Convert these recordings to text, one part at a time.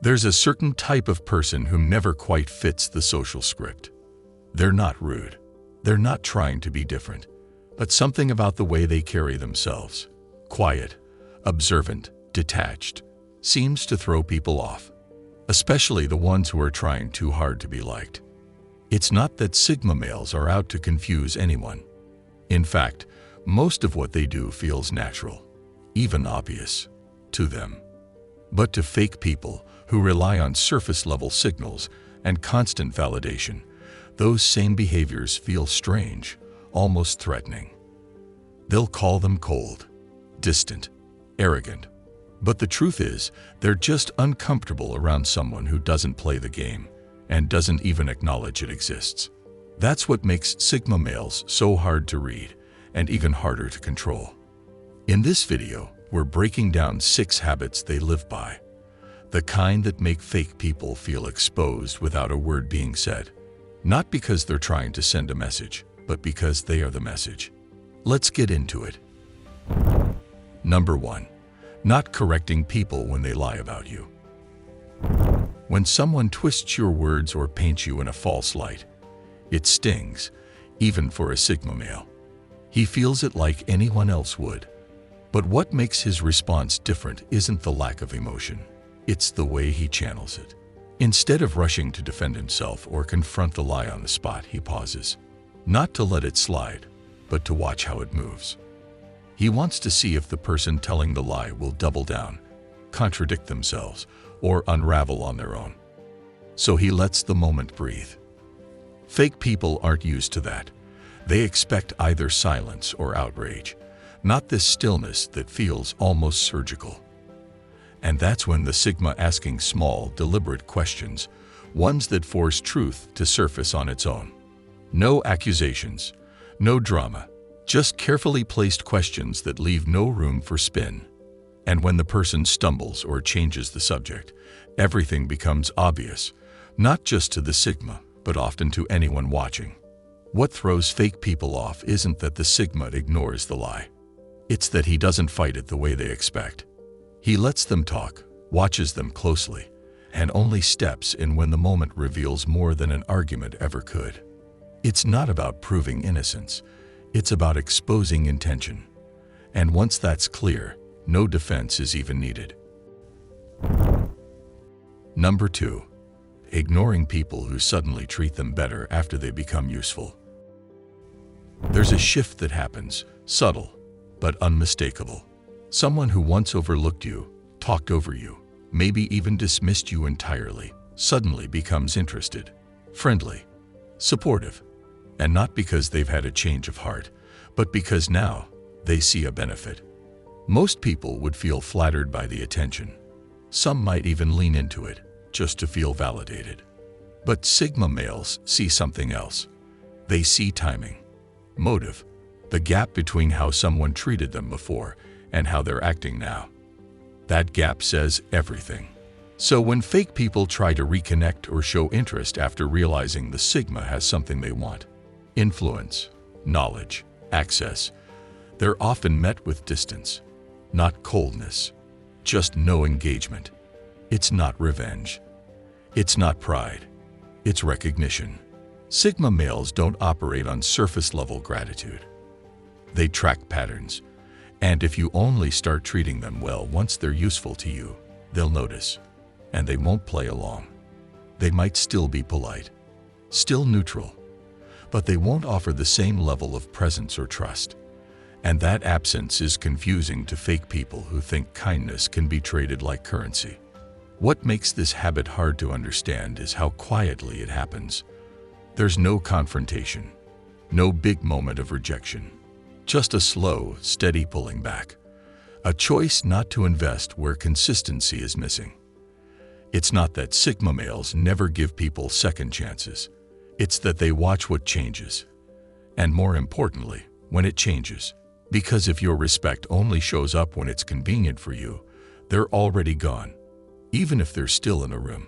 There's a certain type of person who never quite fits the social script. They're not rude. They're not trying to be different, but something about the way they carry themselves, quiet, observant, detached, seems to throw people off, especially the ones who are trying too hard to be liked. It's not that Sigma males are out to confuse anyone. In fact, most of what they do feels natural, even obvious, to them. But to fake people who rely on surface-level signals and constant validation, those same behaviors feel strange, almost threatening. They'll call them cold, distant, arrogant. But the truth is, they're just uncomfortable around someone who doesn't play the game and doesn't even acknowledge it exists. That's what makes Sigma males so hard to read and even harder to control. In this video, we're breaking down 6 habits they live by, the kind that make fake people feel exposed without a word being said, not because they're trying to send a message, but because they are the message. Let's get into it. Number 1. Not correcting people when they lie about you. When someone twists your words or paints you in a false light, it stings, even for a Sigma male. He feels it like anyone else would. But what makes his response different isn't the lack of emotion. It's the way he channels it. Instead of rushing to defend himself or confront the lie on the spot, he pauses. Not to let it slide, but to watch how it moves. He wants to see if the person telling the lie will double down, contradict themselves, or unravel on their own. So he lets the moment breathe. Fake people aren't used to that. They expect either silence or outrage, not this stillness that feels almost surgical. And that's when the Sigma asking small, deliberate questions, ones that force truth to surface on its own. No accusations, no drama, just carefully placed questions that leave no room for spin. And when the person stumbles or changes the subject, everything becomes obvious, not just to the Sigma, but often to anyone watching. What throws fake people off isn't that the Sigma ignores the lie. It's that he doesn't fight it the way they expect. He lets them talk, watches them closely, and only steps in when the moment reveals more than an argument ever could. It's not about proving innocence. It's about exposing intention. And once that's clear, no defense is even needed. Number 2. Ignoring people who suddenly treat them better after they become useful. There's a shift that happens, subtle, but unmistakable. Someone who once overlooked you, talked over you, maybe even dismissed you entirely, suddenly becomes interested, friendly, supportive. And not because they've had a change of heart, but because now they see a benefit. Most people would feel flattered by the attention. Some might even lean into it, just to feel validated. But Sigma males see something else. They see timing, motive, the gap between how someone treated them before and how they're acting now. That gap says everything. So when fake people try to reconnect or show interest after realizing the Sigma has something they want, influence, knowledge, access, they're often met with distance, not coldness, just no engagement. It's not revenge. It's not pride. It's recognition. Sigma males don't operate on surface-level gratitude. They track patterns, and if you only start treating them well once they're useful to you, they'll notice, and they won't play along. They might still be polite, still neutral, but they won't offer the same level of presence or trust. And that absence is confusing to fake people who think kindness can be traded like currency. What makes this habit hard to understand is how quietly it happens. There's no confrontation, no big moment of rejection, just a slow, steady pulling back, a choice not to invest where consistency is missing. It's not that Sigma males never give people second chances. It's that they watch what changes, and more importantly, when it changes. Because if your respect only shows up when it's convenient for you, they're already gone, even if they're still in a room.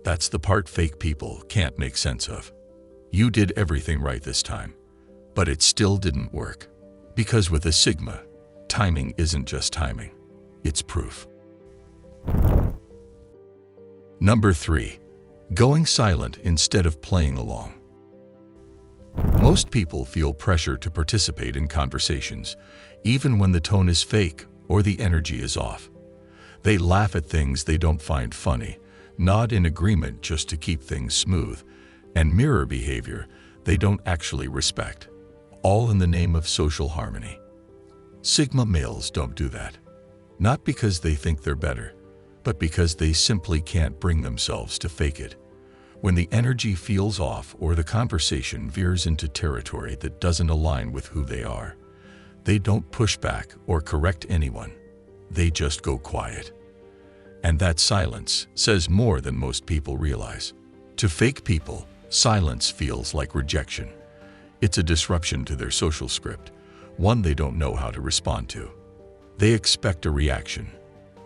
That's the part fake people can't make sense of. You did everything right this time, but it still didn't work. Because with a Sigma, timing isn't just timing, it's proof. Number 3. Going silent instead of playing along. Most people feel pressure to participate in conversations, even when the tone is fake or the energy is off. They laugh at things they don't find funny, nod in agreement just to keep things smooth, and mirror behavior they don't actually respect, all in the name of social harmony. Sigma males don't do that. Not because they think they're better, but because they simply can't bring themselves to fake it. When the energy feels off or the conversation veers into territory that doesn't align with who they are, they don't push back or correct anyone. They just go quiet. And that silence says more than most people realize. To fake people, silence feels like rejection. It's a disruption to their social script, one they don't know how to respond to. They expect a reaction,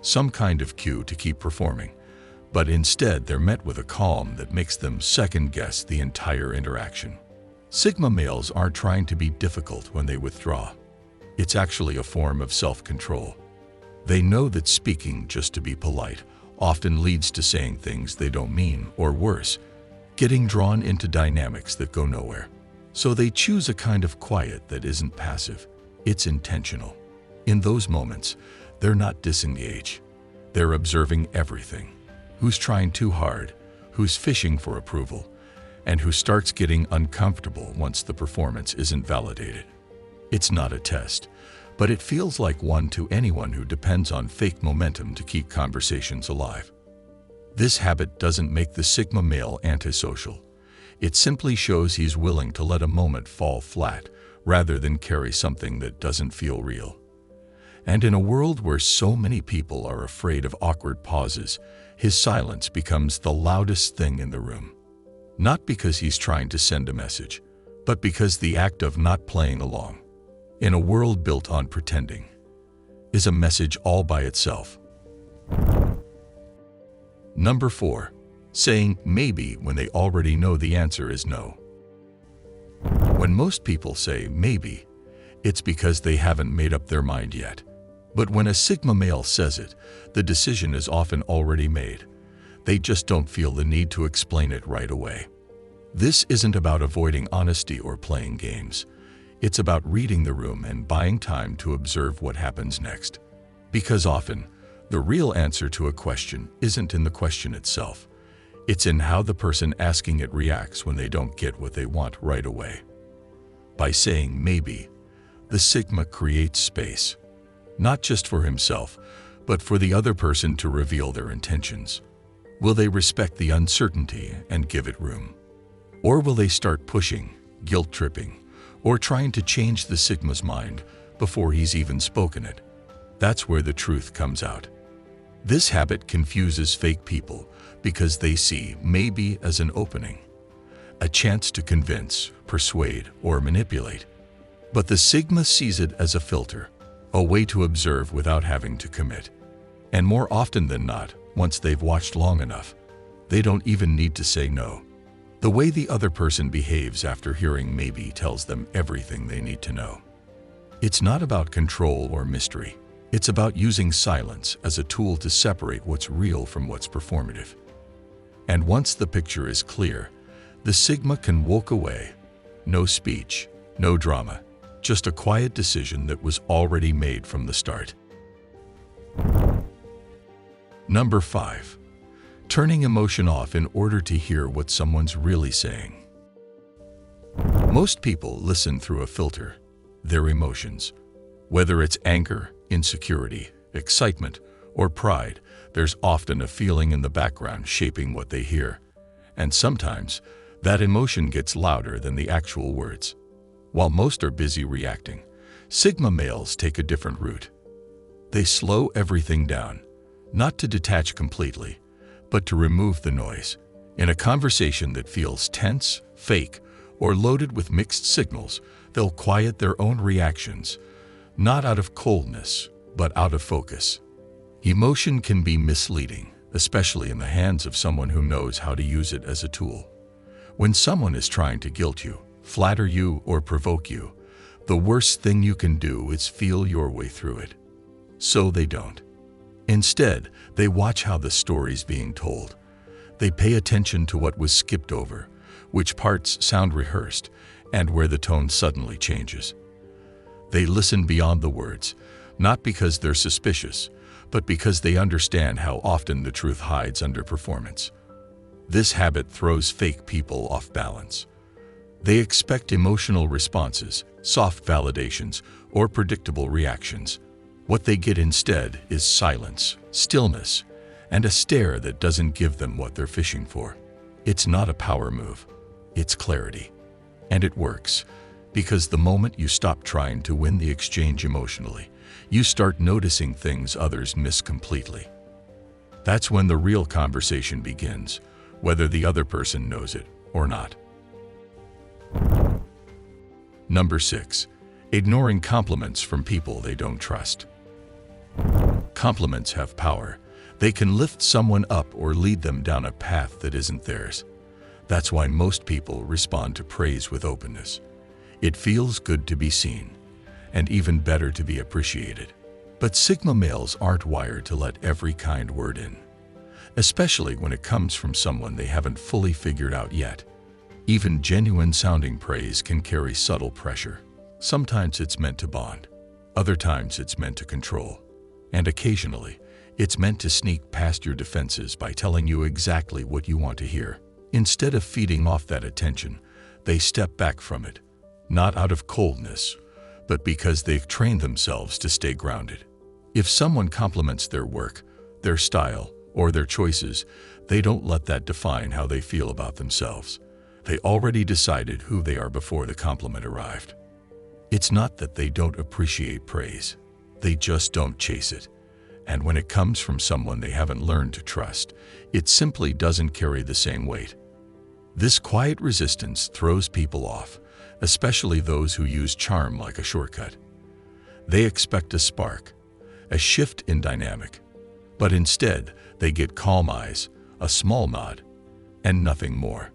some kind of cue to keep performing, but instead they're met with a calm that makes them second-guess the entire interaction. Sigma males aren't trying to be difficult when they withdraw. It's actually a form of self-control. They know that speaking just to be polite often leads to saying things they don't mean, or worse, getting drawn into dynamics that go nowhere. So they choose a kind of quiet that isn't passive, it's intentional. In those moments, they're not disengaged. They're observing everything. Who's trying too hard, who's fishing for approval, and who starts getting uncomfortable once the performance isn't validated. It's not a test, but it feels like one to anyone who depends on fake momentum to keep conversations alive. This habit doesn't make the Sigma male antisocial. It simply shows he's willing to let a moment fall flat rather than carry something that doesn't feel real. And in a world where so many people are afraid of awkward pauses, his silence becomes the loudest thing in the room. Not because he's trying to send a message, but because the act of not playing along, in a world built on pretending, is a message all by itself. Number 4. Saying maybe when they already know the answer is no. When most people say maybe, it's because they haven't made up their mind yet. But when a Sigma male says it, the decision is often already made. They just don't feel the need to explain it right away. This isn't about avoiding honesty or playing games. It's about reading the room and buying time to observe what happens next. Because often, the real answer to a question isn't in the question itself. It's in how the person asking it reacts when they don't get what they want right away. By saying maybe, the Sigma creates space, not just for himself, but for the other person to reveal their intentions. Will they respect the uncertainty and give it room? Or will they start pushing, guilt-tripping, or trying to change the Sigma's mind before he's even spoken it? That's where the truth comes out. This habit confuses fake people because they see maybe as an opening, a chance to convince, persuade, or manipulate. But the Sigma sees it as a filter, a way to observe without having to commit. And more often than not, once they've watched long enough, they don't even need to say no. The way the other person behaves after hearing maybe tells them everything they need to know. It's not about control or mystery. It's about using silence as a tool to separate what's real from what's performative. And once the picture is clear, the Sigma can walk away. No speech, no drama, just a quiet decision that was already made from the start. Number 5. Turning emotion off in order to hear what someone's really saying. Most people listen through a filter, their emotions. Whether it's anger, insecurity, excitement, or pride, there's often a feeling in the background shaping what they hear. And sometimes, that emotion gets louder than the actual words. While most are busy reacting, Sigma males take a different route. They slow everything down, not to detach completely, but to remove the noise. In a conversation that feels tense, fake, or loaded with mixed signals, they'll quiet their own reactions, not out of coldness, but out of focus. Emotion can be misleading, especially in the hands of someone who knows how to use it as a tool. When someone is trying to guilt you, flatter you, or provoke you, the worst thing you can do is feel your way through it. So they don't. Instead, they watch how the story's being told, They pay attention to what was skipped over, which parts sound rehearsed, and where the tone suddenly changes. They listen beyond the words, not because they're suspicious, but because they understand how often the truth hides under performance. This habit throws fake people off balance. They expect emotional responses, soft validations, or predictable reactions. What they get instead is silence, stillness, and a stare that doesn't give them what they're fishing for. It's not a power move, it's clarity. And it works, because the moment you stop trying to win the exchange emotionally, you start noticing things others miss completely. That's when the real conversation begins, whether the other person knows it or not. Number 6. Ignoring compliments from people they don't trust. Compliments have power. They can lift someone up or lead them down a path that isn't theirs. That's why most people respond to praise with openness. It feels good to be seen, and even better to be appreciated. But Sigma males aren't wired to let every kind word in, especially when it comes from someone they haven't fully figured out yet. Even genuine-sounding praise can carry subtle pressure. Sometimes it's meant to bond, other times it's meant to control, and occasionally it's meant to sneak past your defenses by telling you exactly what you want to hear. Instead of feeding off that attention, they step back from it, not out of coldness, but because they've trained themselves to stay grounded. If someone compliments their work, their style, or their choices, they don't let that define how they feel about themselves. They already decided who they are before the compliment arrived. It's not that they don't appreciate praise, they just don't chase it. And when it comes from someone they haven't learned to trust, it simply doesn't carry the same weight. This quiet resistance throws people off, especially those who use charm like a shortcut. They expect a spark, a shift in dynamic, but instead they get calm eyes, a small nod, and nothing more.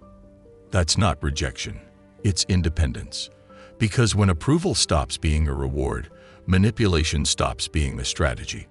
That's not rejection, it's independence. Because when approval stops being a reward, manipulation stops being the strategy.